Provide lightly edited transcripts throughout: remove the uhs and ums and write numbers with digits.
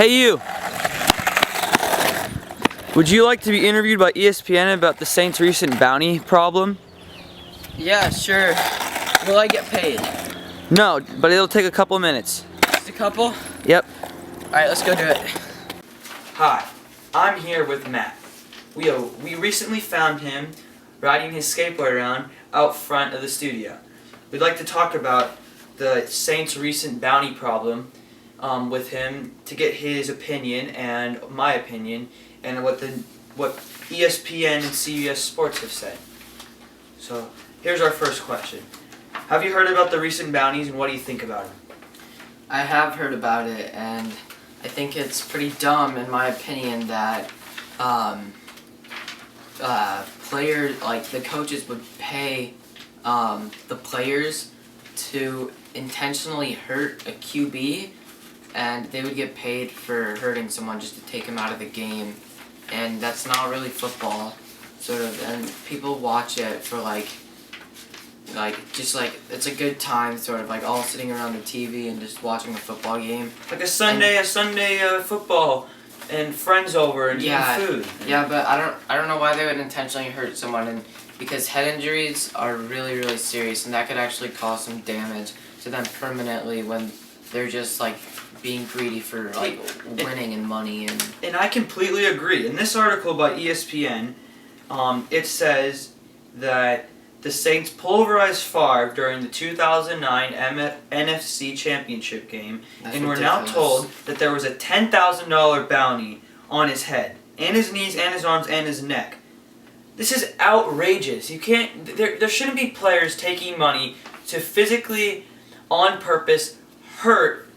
Hey you! Would you like to be interviewed by ESPN about the Saints' recent bounty problem? Yeah, sure. Will I get paid? No, but it'll take a couple minutes. Just a couple? Yep. Alright, let's go do it. Hi, I'm here with Matt. We recently found him riding his skateboard around out front of the studio. We'd like to talk about the Saints' recent bounty problem with him to get his opinion and my opinion and what ESPN and CBS Sports have said. So here's our first question. Have you heard about the recent bounties and what do you think about them? I have heard about it, and I think it's pretty dumb, in my opinion, that players, like the coaches, would pay the players to intentionally hurt a QB, and they would get paid for hurting someone just to take him out of the game, and that's not really football, sort of. And people watch it for just it's a good time, sort of, like all sitting around the TV and just watching a football game. Like a Sunday football and friends over and eating food. Yeah, but I don't know why they would intentionally hurt someone, and because head injuries are really, really serious, and that could actually cause some damage to them permanently when they're just like being greedy for like winning and money and. And I completely agree. In this article by ESPN, it says that the Saints pulverized Favre during the 2009 NFC Championship game, and we're now told that there was a $10,000 bounty on his head, and his knees, and his arms, and his neck. This is outrageous. You can't. There shouldn't be players taking money to physically, on purpose, hurt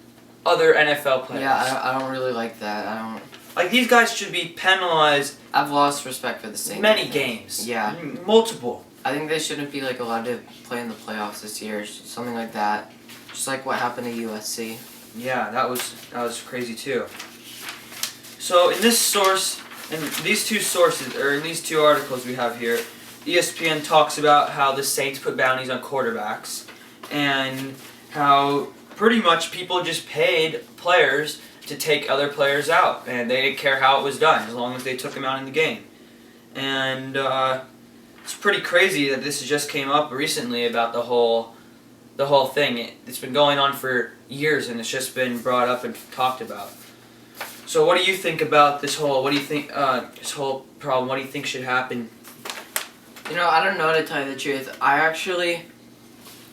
other NFL players. Yeah, I don't really like that. I don't. Like, these guys should be penalized. I've lost respect for the Saints. Many games. Yeah. Multiple. I think they shouldn't be like allowed to play in the playoffs this year, something like that. Just like what happened to USC. Yeah, that was crazy too. So in this source, in these two sources, or in these two articles we have here, ESPN talks about how the Saints put bounties on quarterbacks, and how pretty much people just paid players to take other players out, and they didn't care how it was done as long as they took them out in the game. And it's pretty crazy that this just came up recently about the whole thing. It's been going on for years, and it's just been brought up and talked about. So what do you think about this whole? What do you think this whole problem? What do you think should happen? You know, I don't know, to tell you the truth.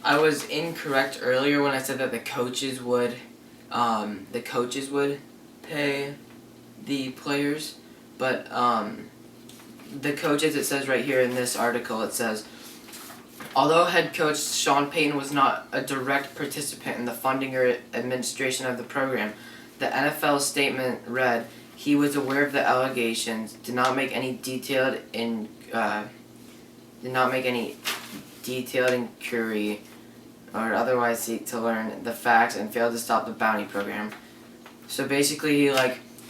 I was incorrect earlier when I said that the coaches would pay the players, but the coaches, it says right here in this article, it says, although head coach Sean Payton was not a direct participant in the funding or administration of the program, the NFL statement read, he was aware of the allegations, did not make any detailed inquiry or otherwise seek to learn the facts, and failed to stop the bounty program. So basically,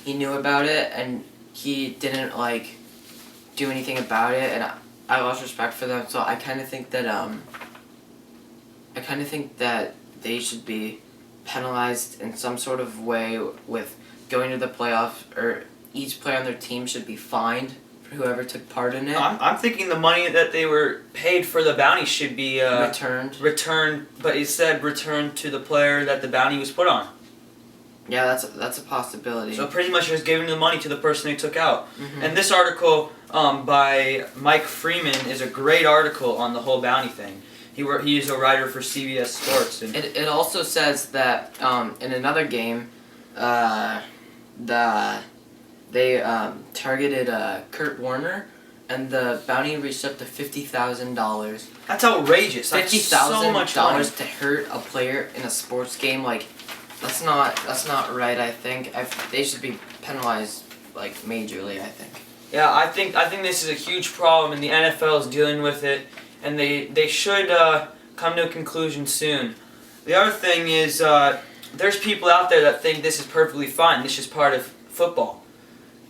he knew about it and he didn't do anything about it, and I lost respect for them. So I kind of think that they should be penalized in some sort of way with going to the playoffs, or each player on their team should be fined for whoever took part in it. I'm thinking the money that they were paid for the bounty should be returned, but instead returned to the player that the bounty was put on. Yeah, that's a possibility. So pretty much just giving the money to the person they took out. Mm-hmm. And this article by Mike Freeman is a great article on the whole bounty thing. He is a writer for CBS Sports. And it also says that in another game, they targeted Kurt Warner, and the bounty reached up to $50,000. That's outrageous. $50,000 to hurt a player in a sports game, that's not right. I think they should be penalized majorly. I think. Yeah, I think this is a huge problem, and the NFL is dealing with it, and they should come to a conclusion soon. The other thing is, there's people out there that think this is perfectly fine. This is part of football.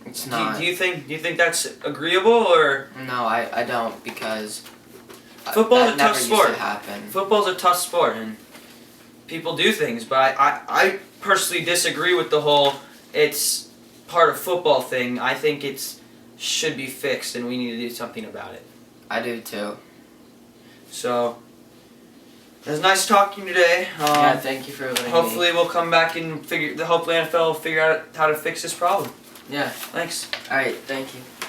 It's not. Do you think that's agreeable, or? No, I don't, because football's a tough sport. Used to happen. Football's a tough sport, and people do things, but I personally disagree with the whole it's part of football thing. I think should be fixed, and we need to do something about it. I do too. So it was nice talking today. Yeah, thank you for letting hopefully we'll come back and hopefully NFL will figure out how to fix this problem. Yeah. Thanks. Alright, thank you.